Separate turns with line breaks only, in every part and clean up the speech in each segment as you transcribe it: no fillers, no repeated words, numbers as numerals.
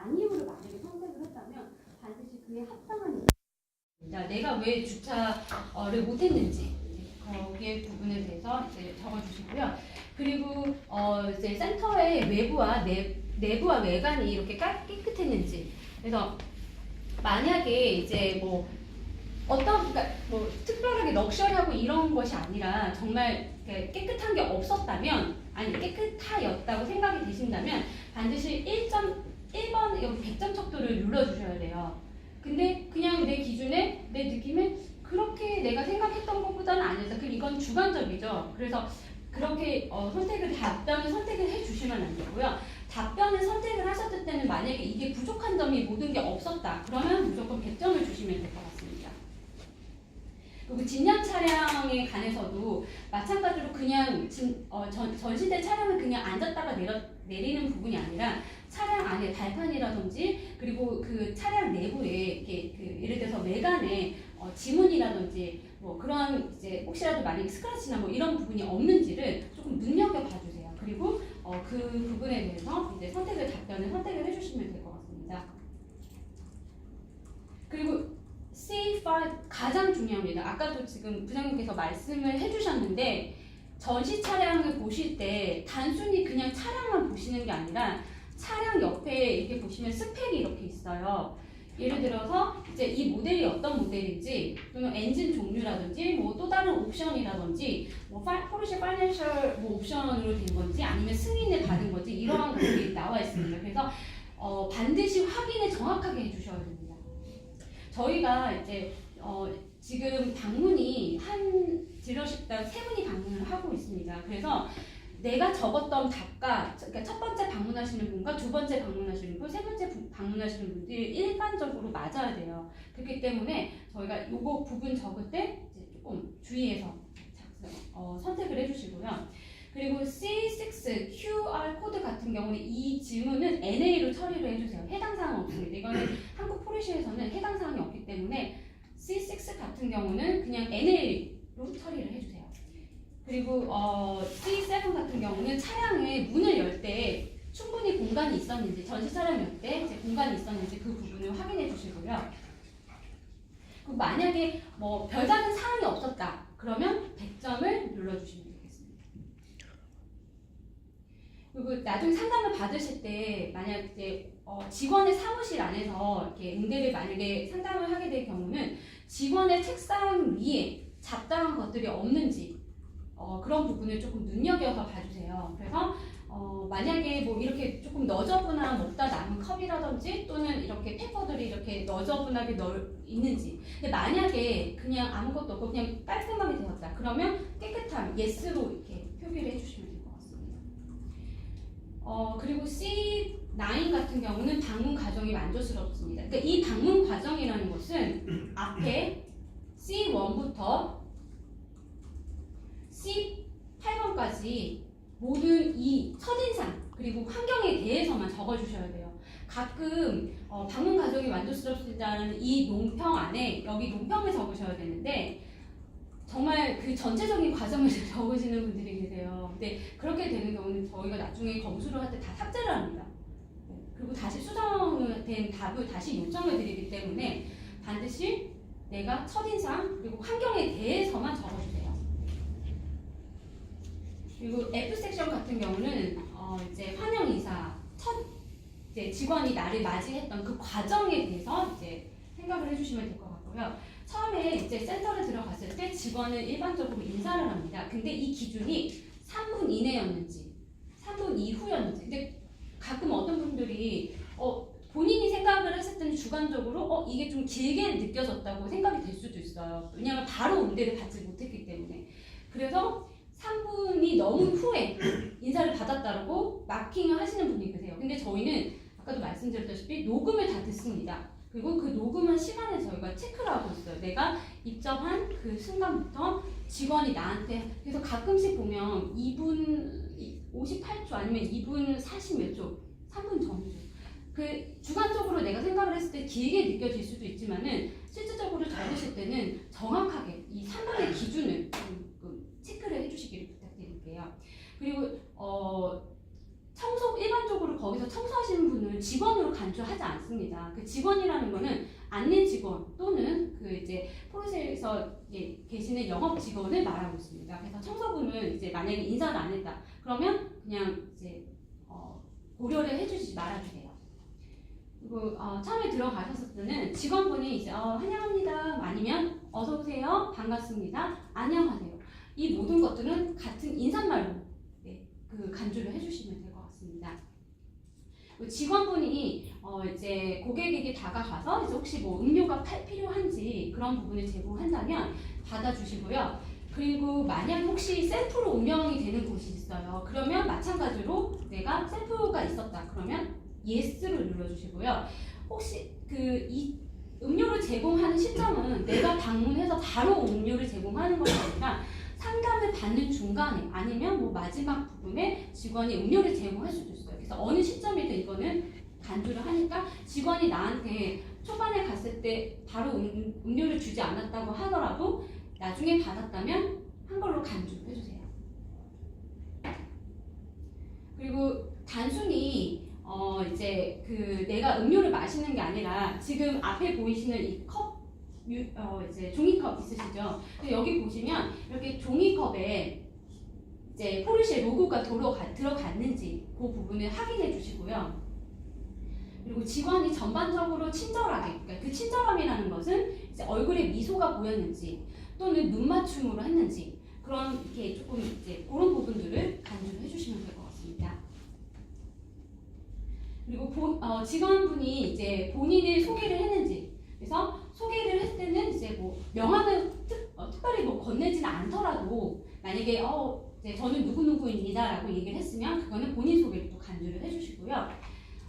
아니오를 만약에 선택을 했다면 반드시 그에 합당한 내가 왜 주차를 못했는지 거기에 부분에 대해서 이제 적어주시고요. 그리고 이제 센터의 내부와 외관이 이렇게 깨끗했는지. 그래서 만약에 이제 뭐 그러니까 뭐 특별하게 럭셔리하고 이런 것이 아니라 정말 깨끗한 게 없었다면, 아니 깨끗하였다고 생각이 되신다면 반드시 1번 여기 100점 척도를 눌러주셔야 돼요. 근데 그냥 내 기준에 내 느낌에 그렇게 내가 생각했던 것보다는 아니다. 그럼 이건 주관적이죠. 그래서 그렇게 답변을 선택을 해주시면 안 되고요. 답변을 선택을 하셨을 때는 만약에 이게 부족한 점이 모든 게 없었다. 그러면 무조건 100점을 주시면 될 것 같습니다. 그리고 진열 차량에 관해서도 마찬가지로 그냥 전시대 차량을 그냥 앉았다가 내리는 부분이 아니라 차량 안에 발판이라든지 그리고 그 차량 내부에 이렇게 예를 들어서 외관에 지문이라든지 뭐 그런 이제 혹시라도 만약에 스크래치나 뭐 이런 부분이 없는지를 조금 눈여겨 봐주세요. 그리고 그 부분에 대해서 이제 답변을 선택을 해주시면 될 것 같습니다. 그리고 C5 가장 중요합니다. 아까도 지금 부장님께서 말씀을 해주셨는데 전시 차량을 보실 때 단순히 그냥 차량만 보시는 게 아니라 차량 옆에 이렇게 보시면 스펙이 이렇게 있어요. 예를 들어서 이제 이 모델이 어떤 모델인지 또는 엔진 종류라든지 뭐 또 다른 옵션이라든지 뭐 포르쉐 파이낸셜 뭐 옵션으로 된 건지 아니면 승인을 받은 건지 이러한 것들이 나와 있습니다. 그래서 반드시 확인을 정확하게 해주셔야 됩니다. 저희가 이제 지금 방문이 한 딜러십당 3분이 방문을 하고 있습니다. 그래서 내가 적었던 답과 그러니까 첫 번째 방문하시는 분과 두 번째 방문하시는 분, 세 번째 방문하시는 분들이 일반적으로 맞아야 돼요. 그렇기 때문에 저희가 요거 부분 적을 때 이제 조금 주의해서 선택을 해주시고요. 그리고 C6 QR 코드 같은 경우는 이 질문은 NA로 처리를 해주세요. 해당 사항은 없습니다. 이거는 한국 포르쉐에서는 해당 사항이 없기 때문에 C6 같은 경우는 그냥 NA로 처리를 해주세요. 그리고 C7 같은 경우는 차량의 문을 열 때 충분히 공간이 있었는지, 전시 차량 열 때 이제 공간이 있었는지 그 부분을 확인해 주시고요. 그리고 만약에 뭐 별다른 사항이 없었다 그러면 100점을 눌러주시면 되겠습니다. 그리고 나중에 상담을 받으실 때 만약 이제 직원의 사무실 안에서 이렇게 응대를 만약에 상담을 하게 될 경우는 직원의 책상 위에 잡다한 것들이 없는지 그런 부분을 조금 눈여겨서 봐주세요. 그래서 만약에 뭐 이렇게 조금 너저분한 먹다 남은 컵이라든지 또는 이렇게 페퍼들이 이렇게 너저분하게 있는지, 근데 만약에 그냥 아무것도 없고 그냥 깔끔하게 되었다 그러면 깨끗함 yes로 이렇게 표기를 해주시면 될 것 같습니다. 그리고 C9 같은 경우는 방문 과정이 만족스럽습니다. 그러니까 이 방문 과정이라는 것은 앞에 C1부터 C8번까지 모든 이 첫인상 그리고 환경에 대해서만 적어주셔야 돼요. 가끔 방문 과정이 만족스럽다는 이 논평 안에 여기 논평을 적으셔야 되는데 정말 그 전체적인 과정을 적으시는 분들이 계세요. 근데 그렇게 되는 경우는 저희가 나중에 검수를 할 때 다 삭제를 합니다. 그리고 다시 수정된 답을 다시 요청을 드리기 때문에 반드시 내가 첫인상 그리고 환경에 대해서만 적어주세요. 그리고 F 섹션 같은 경우는 이제 환영 인사 이제 직원이 나를 맞이했던 그 과정에 대해서 이제 생각을 해주시면 될 것 같고요. 처음에 이제 센터를 들어갔을 때 직원은 일반적으로 인사를 합니다. 근데 이 기준이 3분 이내였는지 3분 이후였는지. 근데 가끔 어떤 분들이 본인이 생각을 했을 때는 주관적으로 이게 좀 길게 느껴졌다고 생각이 될 수도 있어요. 왜냐하면 바로 응대를 받지 못했기 때문에. 그래서 3분이 넘은 후에 인사를 받았다고 마킹을 하시는 분이 계세요. 근데 저희는 아까도 말씀드렸다시피 녹음을 다 듣습니다. 그리고 그 녹음한 시간에 저희가 체크를 하고 있어요. 내가 입점한 그 순간부터 직원이 나한테, 그래서 가끔씩 보면 2분 58초 아니면 2분 40 몇 초, 3분 전이죠. 그 주관적으로 내가 생각을 했을 때 길게 느껴질 수도 있지만은 실질적으로 적으실 때는 정확하게 이 3분의 기준을 체크를 해주시기를 부탁드릴게요. 그리고 일반적으로 거기서 청소하시는 분은 아니면 직원으로 간주하지 않습니다. 그 직원이라는 거는 안내 직원 또는 그 이제 포르쉐에서 계시는 영업 직원을 말하고 있습니다. 그래서 청소부는 이제 만약에 인사를 안 했다 그러면 그냥 이제 고려를 해주지 말아주세요. 그리고 처음에 들어가셨을 때는 직원분이 이제 환영합니다 아니면 어서 오세요 반갑습니다 안녕하세요 이 모든 것들은 같은 인사말로 그 간주를 해주시면 될 것 같습니다. 직원분이 이제 고객에게 다가가서 이제 혹시 뭐 음료가 필요한지 그런 부분을 제공한다면 받아주시고요. 그리고 만약 혹시 셀프로 운영이 되는 곳이 있어요. 그러면 마찬가지로 내가 셀프가 있었다. 그러면 예스를 눌러주시고요. 혹시 이 음료를 제공하는 시점은 내가 방문해서 바로 음료를 제공하는 것이 아니라 상담을 받는 중간에 아니면 뭐 마지막 부분에 직원이 음료를 제공할 수도 있어요. 그래서 어느 시점이든 이거는 간주를 하니까 직원이 나한테 초반에 갔을 때 바로 음료를 주지 않았다고 하더라도 나중에 받았다면 한 걸로 간주를 해주세요. 그리고 단순히 이제 내가 음료를 마시는 게 아니라 지금 앞에 보이시는 이 컵 이제 종이컵 있으시죠? 여기 보시면 이렇게 종이컵에 이제 포르쉐 로고가 들어갔는지 그 부분을 확인해 주시고요. 그리고 직원이 전반적으로 친절하게, 그러니까 그 친절함이라는 것은 이제 얼굴에 미소가 보였는지 또는 눈 맞춤으로 했는지 그런 이렇게 조금 이제 그런 부분들을 간주를 해주시면 될 것 같습니다. 그리고 직원분이 이제 본인을 소개를 했는지 그래서 소개를 했을 때는 이제 뭐 명함을 특별히 뭐 건네지는 않더라도 만약에 이제 저는 누구누구입니다라고 얘기를 했으면 그거는 본인 소개를 또 간주를 해주시고요.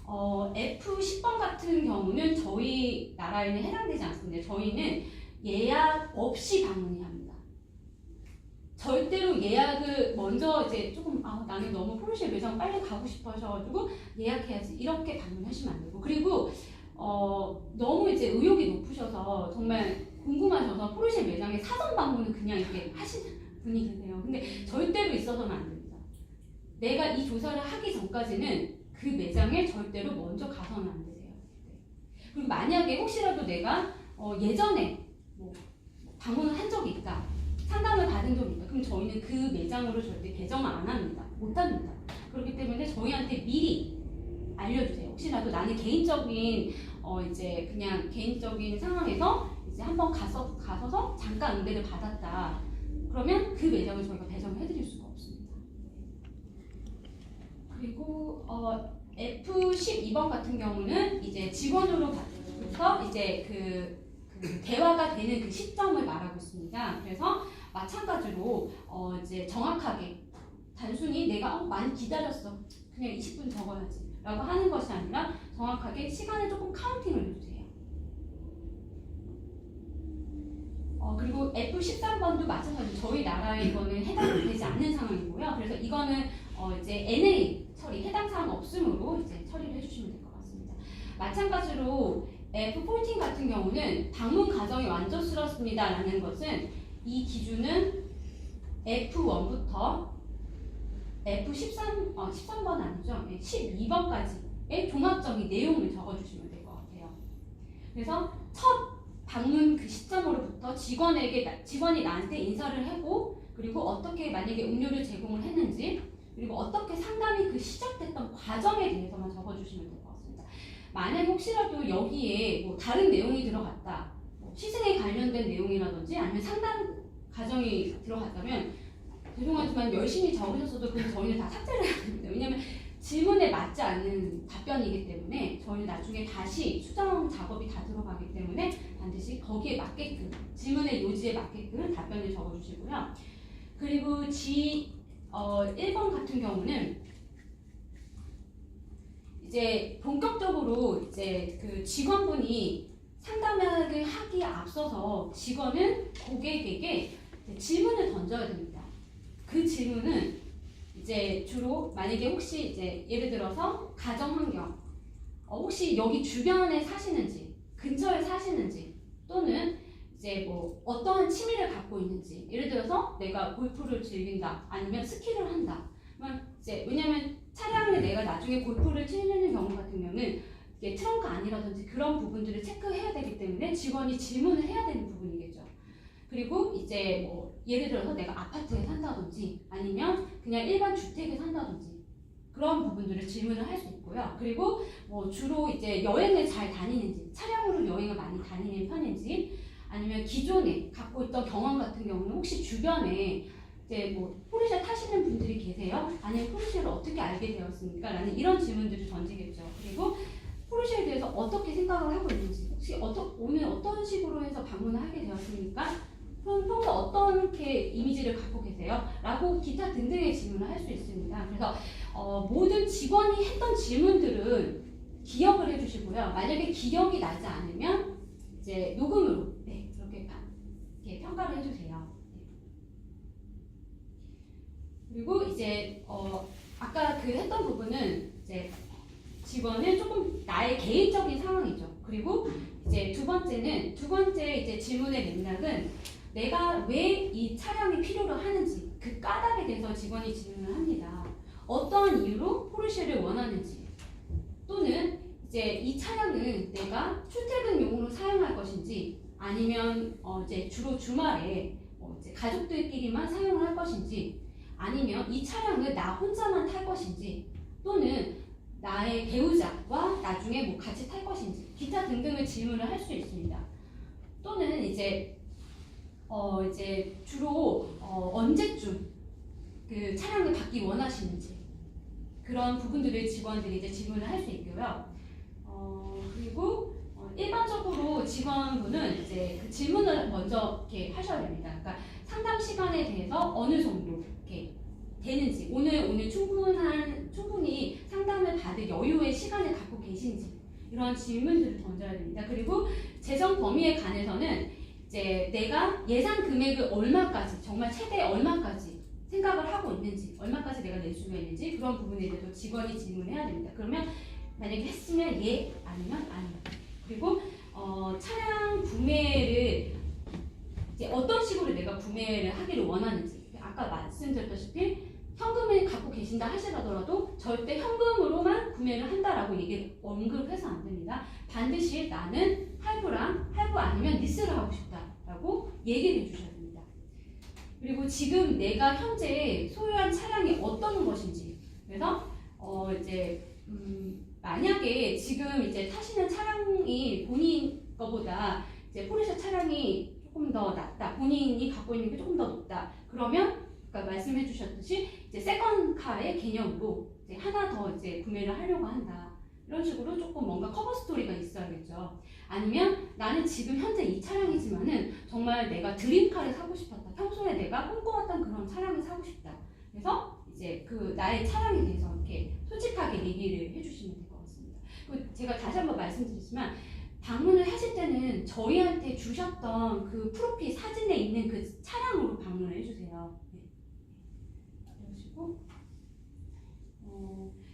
F10번 같은 경우는 저희 나라에는 해당되지 않습니다. 저희는 예약 없이 방문해야 합니다. 절대로 예약을 먼저 이제 조금 나는 너무 포르쉐 매장 빨리 가고 싶어셔가지고 예약해야지 이렇게 방문하시면 안 되고 그리고 너무 이제 의욕이 높으셔서 정말 궁금하셔서 포르쉐 매장에 사전 방문을 그냥 이렇게 하시는 분이 계세요. 근데 절대로 있어서는 안 됩니다. 내가 이 조사를 하기 전까지는 그 매장에 절대로 먼저 가서는 안 되세요. 그리고 만약에 혹시라도 내가 예전에 뭐 방문을 한 적이 있다. 상담을 받은 적이 있다. 그럼 저희는 그 매장으로 절대 배정을 안 합니다. 못 합니다. 그렇기 때문에 저희한테 미리 알려주세요. 혹시라도 나는 개인적인 이제 그냥 개인적인 상황에서 이제 한번 가서서 잠깐 응대를 받았다. 그러면 그 매장을 저희가 배정을 해드릴 수가 없습니다. 그리고 F12번 같은 경우는 이제 직원으로부터 이제 그 대화가 되는 그 시점을 말하고 있습니다. 그래서 마찬가지로 이제 정확하게 단순히 내가 많이 기다렸어. 그냥 20분 적어야지. 라고 하는 것이 아니라 정확하게 시간을 조금 카운팅을 해주세요. 그리고 F13번도 마찬가지로 저희 나라에 이거는 해당되지 않는 상황이고요. 그래서 이거는 이제 NA 처리, 해당 사항 없음으로 이제 처리를 해주시면 될 것 같습니다. 마찬가지로 F14 같은 경우는 방문 과정이 완전스럽습니다. 라는 것은 이 기준은 F1부터 F13번 아니죠? 12번까지의 종합적인 내용을 적어주시면 될 것 같아요. 그래서 첫 방문 그 시점으로부터 직원이 나한테 인사를 하고 그리고 어떻게 만약에 음료를 제공을 했는지 그리고 어떻게 상담이 그 시작됐던 과정에 대해서만 적어주시면 될 것 같습니다. 만약 혹시라도 여기에 뭐 다른 내용이 들어갔다, 뭐 시승에 관련된 내용이라든지 아니면 상담 과정이 들어갔다면 죄송하지만 열심히 적으셨어도 그럼 저희는 다 삭제를 해야 됩니다. 왜냐하면 질문에 맞지 않는 답변이기 때문에 저희는 나중에 다시 수정 작업이 다 들어가기 때문에 반드시 거기에 맞게끔 질문의 요지에 맞게끔 답변을 적어주시고요. 그리고 G1번 같은 경우는 이제 본격적으로 이제 그 직원분이 상담을 하기에 앞서서 직원은 고객에게 질문을 던져야 됩니다. 그 질문은 이제 주로 만약에 혹시 이제 예를 들어서 가정환경, 혹시 여기 주변에 사시는지, 근처에 사시는지, 또는 이제 뭐 어떠한 취미를 갖고 있는지, 예를 들어서 내가 골프를 즐긴다, 아니면 스키를 한다. 이제 왜냐면 차량을 내가 나중에 골프를 치는 경우 같은 경우는 경우는 이게 트렁크 안이라든지 그런 부분들을 체크해야 되기 때문에 직원이 질문을 해야 되는 부분이겠죠. 그리고 이제 뭐 예를 들어서 내가 아파트에 산다든지 아니면 그냥 일반 주택에 산다든지 그런 부분들을 질문을 할 수 있고요. 그리고 뭐 주로 이제 여행을 잘 다니는지, 차량으로 여행을 많이 다니는 편인지, 아니면 기존에 갖고 있던 경험 같은 경우는 혹시 주변에 이제 뭐 포르쉐 타시는 분들이 계세요? 아니면 포르쉐를 어떻게 알게 되었습니까? 라는 이런 질문들을 던지겠죠. 그리고 포르쉐에 대해서 어떻게 생각을 하고 있는지, 혹시 오늘 어떤 식으로 해서 방문을 하게 되었습니까? 평소 어떻게 이미지를 갖고 계세요? 라고 기타 등등의 질문을 할 수 있습니다. 그래서 모든 직원이 했던 질문들은 기억을 해주시고요. 만약에 기억이 나지 않으면 이제 녹음으로 이렇게 평가를 해주세요. 그리고 이제 아까 그 했던 부분은 이제 직원은 조금 나의 개인적인 상황이죠. 그리고 이제 두 번째 이제 질문의 맥락은 내가 왜 이 차량이 필요로 하는지 그 까닭에 대해서 직원이 질문을 합니다. 어떠한 이유로 포르쉐를 원하는지, 또는 이제 이 차량은 내가 출퇴근용으로 사용할 것인지, 아니면 이제 주로 주말에 이제 가족들끼리만 사용을 할 것인지, 아니면 이 차량을 나 혼자만 탈 것인지, 또는 나의 배우자와 나중에 뭐 같이 탈 것인지, 기타 등등의 질문을 할 수 있습니다. 또는 이제 주로 언제쯤 그 차량을 받기 원하시는지, 그런 부분들을 직원들이 이제 질문을 할 수 있고요. 그리고 일반적으로 직원분은 이제 그 질문을 먼저 이렇게 하셔야 됩니다. 그러니까 상담 시간에 대해서 어느 정도 이렇게 되는지, 오늘 충분히 상담을 받을 여유의 시간을 갖고 계신지, 이런 질문들을 던져야 됩니다. 그리고 재정 범위에 관해서는 이제 내가 예상 금액을 얼마까지, 정말 최대 얼마까지 생각을 하고 있는지, 얼마까지 내가 낼 수가 있는지, 그런 부분에 대해서 직원이 질문해야 됩니다. 그러면 만약에 했으면 예, 아니면 아니. 그리고 차량 구매를 이제 어떤 식으로 내가 구매를 하기를 원하는지, 아까 말씀드렸다시피 현금을 갖고 계신다 하시더라도 절대 현금으로만 구매를 한다라고 얘기를 언급해서 안 됩니다. 반드시 나는 할부 아니면 리스를 하고 싶다라고 얘기를 해주셔야 됩니다. 그리고 지금 내가 현재 소유한 차량이 어떤 것인지, 그래서 만약에 지금 이제 타시는 차량이 본인 거보다 이제 포르쉐 차량이 조금 더 낫다, 본인이 갖고 있는 게 조금 더 높다, 그러면 아까 말씀해 주셨듯이 이제 세컨카의 개념으로 이제 하나 더 이제 구매를 하려고 한다, 이런 식으로 조금 뭔가 커버 스토리가 있어야겠죠. 아니면 나는 지금 현재 이 차량이지만은 정말 내가 드림카를 사고 싶었다, 평소에 내가 꿈꿔왔던 그런 차량을 사고 싶다, 그래서 이제 그 나의 차량에 대해서 이렇게 솔직하게 얘기를 해주시면 될 것 같습니다. 그리고 제가 다시 한번 말씀드리지만, 방문을 하실 때는 저희한테 주셨던 그 프로필 사진에 있는 그 차량으로 방문을 해주세요. 네.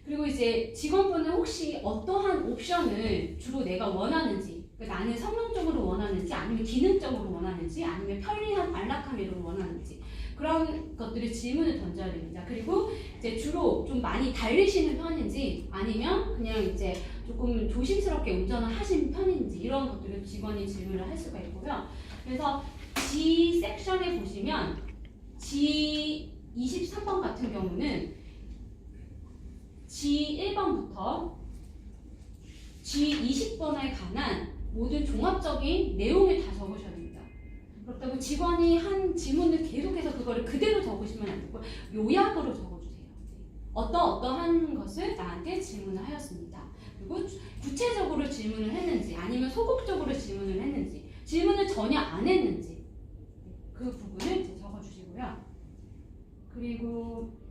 그리고 이제 직원분은 혹시 어떠한 옵션을 주로 내가 원하는지, 그러니까 나는 성능적으로 원하는지, 아니면 기능적으로 원하는지, 아니면 편리한 안락함으로 원하는지, 그런 것들을 질문을 던져야 됩니다. 그리고 이제 주로 좀 많이 달리시는 편인지, 아니면 그냥 이제 조금 조심스럽게 운전을 하신 편인지, 이런 것들을 직원이 질문을 할 수가 있고요. 그래서 G 섹션에 보시면 G23번 같은 경우는 G1번부터 G20번에 관한 모든 종합적인 내용을 다 적으셔야 됩니다. 그렇다고 직원이 한 질문을 계속해서 그거를 그대로 적으시면 안 되고 요약으로 적어주세요. 어떠한 것을 나한테 질문을 하였습니다. 그리고 구체적으로 질문을 했는지, 아니면 소극적으로 질문을 했는지, 질문을 전혀 안 했는지, 그 부분을 이제 적어주시고요. 그리고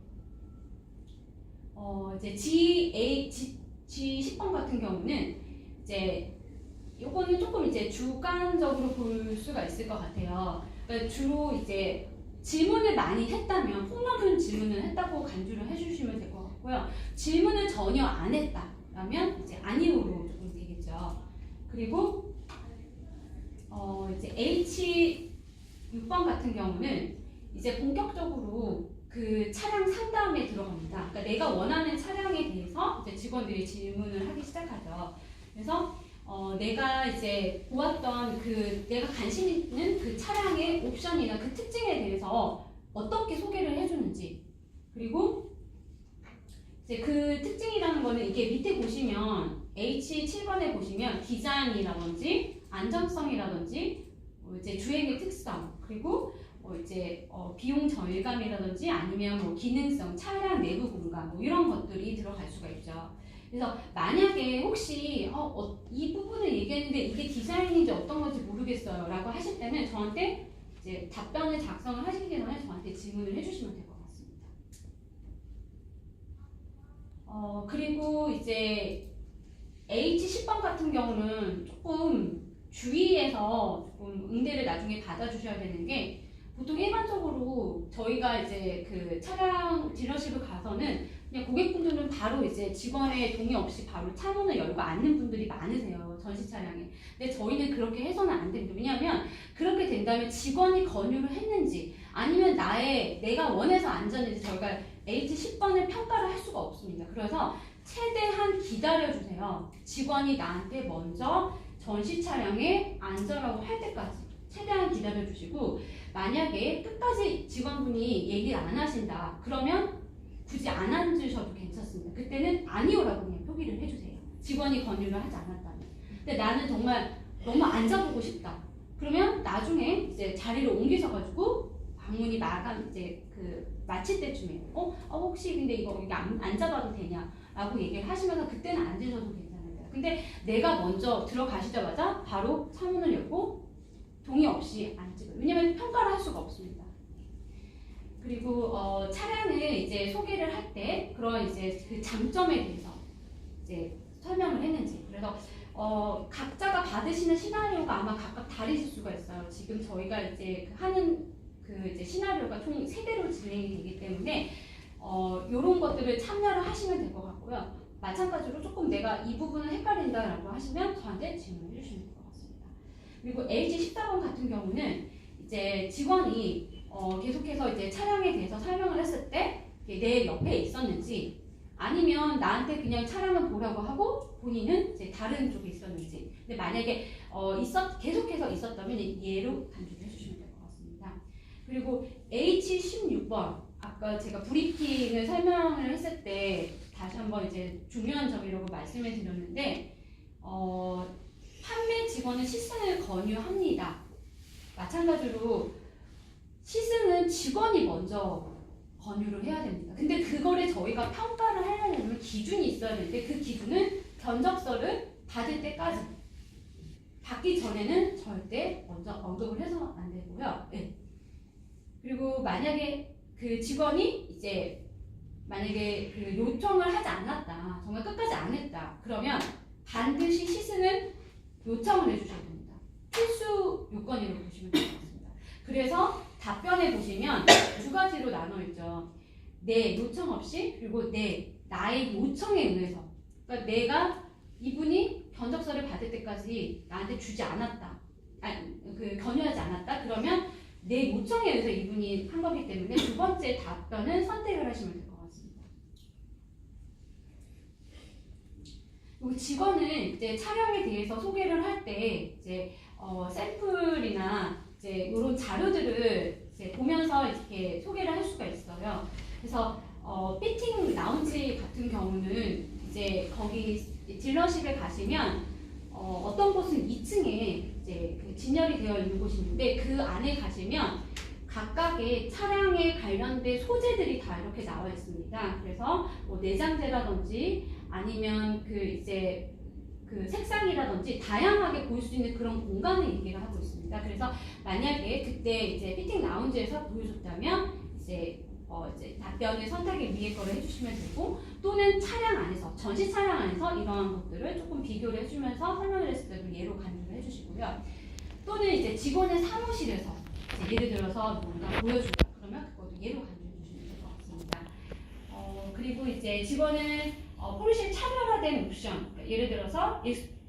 이제 G10번 같은 경우는 이제 요거는 조금 이제 주관적으로 볼 수가 있을 것 같아요. 그러니까 주로 이제 질문을 많이 했다면, 폭넓은 질문을 했다고 간주를 해주시면 될 것 같고요. 질문을 전혀 안 했다라면 이제 아니오로 조금 되겠죠. 그리고 이제 H6번 같은 경우는 이제 본격적으로 그 차량 상담에 들어갑니다. 그러니까 내가 원하는 차량에 대해서 이제 직원들이 질문을 하기 시작하죠. 그래서 내가 이제 보았던 그 내가 관심 있는 그 차량의 옵션이나 그 특징에 대해서 어떻게 소개를 해주는지, 그리고 이제 그 특징이라는 거는 이게 밑에 보시면 H7번에 보시면 디자인이라든지 안정성이라든지 이제 주행의 특성, 그리고 이제 비용 절감이라든지 아니면 뭐 기능성, 차량 내부 공간 뭐 이런 것들이 들어갈 수가 있죠. 그래서 만약에 혹시 이 부분을 얘기했는데 이게 디자인인지 어떤 건지 모르겠어요 라고 하실 때는 저한테 이제 답변을 작성을 하시기 전에 저한테 질문을 해주시면 될 것 같습니다. 그리고 이제 H10번 같은 경우는 조금 주의해서 조금 응대를 나중에 받아주셔야 되는 게, 보통 일반적으로 저희가 이제 그 차량 딜러십을 가서는 그냥 고객분들은 바로 이제 직원의 동의 없이 바로 차문을 열고 앉는 분들이 많으세요, 전시 차량에. 근데 저희는 그렇게 해서는 안 됩니다. 왜냐하면 그렇게 된다면 직원이 권유를 했는지 아니면 내가 원해서 앉았는지 저희가 H10번을 평가를 할 수가 없습니다. 그래서 최대한 기다려주세요. 직원이 나한테 먼저 전시 차량에 앉으라고 할 때까지 최대한 기다려주시고, 만약에 끝까지 직원분이 얘기를 안 하신다 그러면 굳이 안 앉으셔도 괜찮습니다. 그때는 아니오라고 그냥 표기를 해주세요. 직원이 권유를 하지 않았다면. 근데 나는 정말 너무 앉아보고 싶다 그러면 나중에 이제 자리를 옮기셔가지고 방문이 이제 마칠 때쯤에 혹시 근데 이거 여기 앉아봐도 되냐 라고 얘기를 하시면서 그때는 앉으셔도 괜찮아요. 근데 내가 먼저 들어가시자마자 바로 차문을 열고 동의 없이 앉으면, 왜냐면 평가를 할 수가 없습니다. 그리고 차량을 이제 소개를 할 때 그런 이제 그 장점에 대해서 이제 설명을 했는지, 그래서 각자가 받으시는 시나리오가 아마 각각 다르실 수가 있어요. 지금 저희가 이제 하는 그 이제 시나리오가 총 3대로 진행이 되기 때문에 이런 것들을 참여를 하시면 될 것 같고요. 마찬가지로 조금 내가 이 부분을 헷갈린다라고 하시면 저한테 질문해 주시면 될 것 같습니다. 그리고 LG14번 같은 경우는 이제 직원이 계속해서 이제 차량에 대해서 설명을 했을 때 내 옆에 있었는지 아니면 나한테 그냥 차량을 보라고 하고 본인은 이제 다른 쪽에 있었는지, 근데 만약에 계속해서 있었다면 얘로 간주를 해주시면 될 것 같습니다. 그리고 H16번 아까 제가 브리핑을 설명을 했을 때 다시 한번 이제 중요한 점이라고 말씀을 드렸는데, 판매 직원은 시승을 권유합니다. 마찬가지로 시승은 직원이 먼저 권유를 해야 됩니다. 근데 그거를 저희가 평가를 하려면 기준이 있어야 되는데 그 기준은 견적서를 받을 때까지, 받기 전에는 절대 먼저 언급을 해서 안 되고요. 네. 그리고 만약에 그 직원이 이제 만약에 그 요청을 하지 않았다, 정말 끝까지 안 했다 그러면 반드시 시승을 요청을 해주셔야 됩니다. 필수 요건이라고 보시면 될 것 같습니다. 그래서 답변에 보시면 2가지로 나눠 있죠. 내 요청 없이, 그리고 나의 요청에 의해서. 그러니까 내가 이분이 견적서를 받을 때까지 나한테 주지 않았다, 권유하지 않았다 그러면 내 요청에 의해서 이분이 한 거기 때문에 2번째 답변은 선택을 하시면 될 것 같습니다. 그리고 직원은 이제 차량에 대해서 소개를 할 때 이제 샘플이나 이제 이런 자료들을 이제 보면서 이렇게 소개를 할 수가 있어요. 그래서 피팅 라운지 같은 경우는 이제 거기 딜러십에 가시면 어떤 곳은 2층에 이제 그 진열이 되어 있는 곳이 있는데 그 안에 가시면 각각의 차량에 관련된 소재들이 다 이렇게 나와 있습니다. 그래서 뭐 내장재라든지 아니면 그 이제 그 색상이라든지 다양하게 볼 수 있는 그런 공간을 얘기를 하고 있습니다. 그래서 만약에 그때 이제 피팅 라운지에서 보여줬다면 이제 답변을 선택을 위에 거를 해주시면 되고, 또는 차량 안에서 전시 차량 안에서 이러한 것들을 조금 비교를 해주면서 설명을 했을 때도 예로 간주를 해주시고요. 또는 이제 직원의 사무실에서 이제 예를 들어서 뭔가 보여주다 그러면 그것도 예로 간주해 주시면 될 것 같습니다. 그리고 이제 직원은 포르쉐 차별화된 옵션, 그러니까 예를 들어서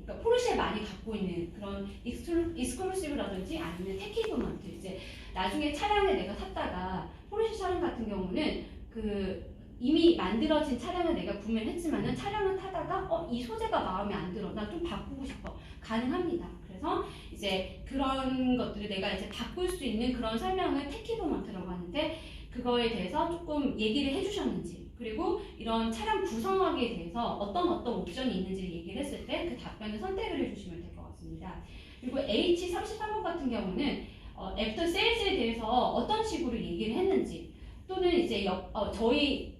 그러니까 포르쉐 많이 갖고 있는 그런 익스클루시브라든지 아니면 테키브먼트 이제 나중에 차량을 내가 샀다가 포르쉐 차량 같은 경우는 그 이미 만들어진 차량을 내가 구매를 했지만은 차량을 타다가 이 소재가 마음에 안 들어 나 좀 바꾸고 싶어 가능합니다. 그래서 이제 그런 것들을 내가 이제 바꿀 수 있는 그런 설명을 테키브먼트라고 하는데 그거에 대해서 조금 얘기를 해주셨는지 그리고 이런 차량 구성하기에 대해서 어떤 옵션이 있는지 얘기를 했을 때 그 답변을 선택을 해주시면 될 것 같습니다. 그리고 H33번 같은 경우는 애프터 세일즈에 대해서 어떤 식으로 얘기를 했는지 또는 이제 저희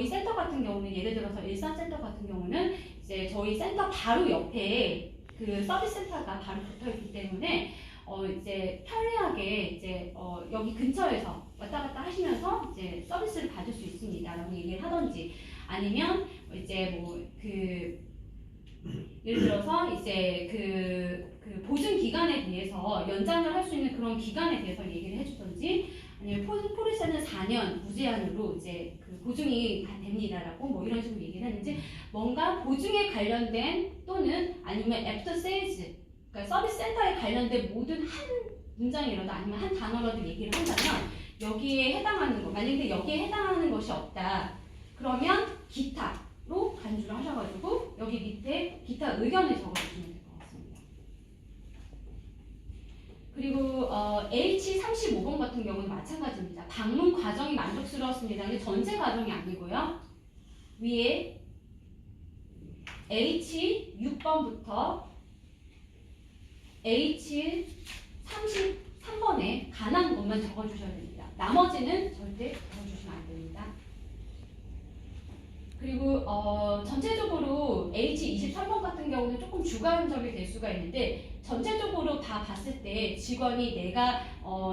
센터 같은 경우는 예를 들어서 일산센터 같은 경우는 이제 저희 센터 바로 옆에 그 서비스 센터가 바로 붙어 있기 때문에 이제 편리하게 이제 여기 근처에서 왔다 갔다 하시면서 이제 서비스를 받을 수 있습니다라고 얘기를 하던지 아니면 이제 예를 들어서 이제 그 보증 기간에 대해서 연장을 할 수 있는 그런 기간에 대해서 얘기를 해주던지 아니면 포르쉐는 4년 무제한으로 이제 그 보증이 다 됩니다라고 뭐 이런 식으로 얘기를 했는지 뭔가 보증에 관련된 또는 아니면 애프터 세일즈 그러니까 서비스 센터에 관련된 모든 한 문장이라도 아니면 한 단어라도 얘기를 한다면 여기에 해당하는 거 만약에 여기에 해당하는 것이 없다 그러면 기타로 간주를 하셔가지고 여기 밑에 기타 의견을 적어주시면 될 것 같습니다. 그리고 H35번 같은 경우는 마찬가지입니다. 방문 과정이 만족스러웠습니다. 근데 전체 과정이 아니고요. 위에 H6번부터 H33번에 관한 것만 적어주셔야 됩니다. 나머지는 절대 적어주시면 안 됩니다. 그리고 전체적으로 H23번 같은 경우는 조금 주관적이 될 수가 있는데 전체적으로 다 봤을 때 직원이 내가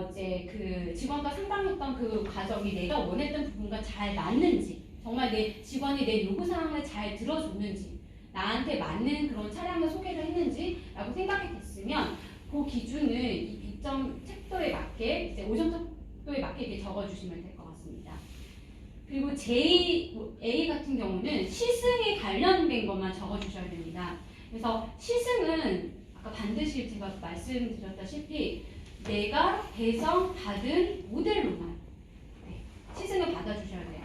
이제 그 직원과 상담했던 그 과정이 내가 원했던 부분과 잘 맞는지 정말 내 직원이 내 요구사항을 잘 들어줬는지 나한테 맞는 그런 차량을 소개를 했는지라고 생각이 됐으면 그 기준을 2점 척도에 맞게 이제 5점 척도에 맞게 이렇게 적어주시면 될 것 같습니다. 그리고 A 같은 경우는 시승에 관련된 것만 적어주셔야 됩니다. 그래서 시승은 아까 반드시 제가 말씀드렸다시피 내가 배정받은 모델로만 시승을 받아주셔야 돼요.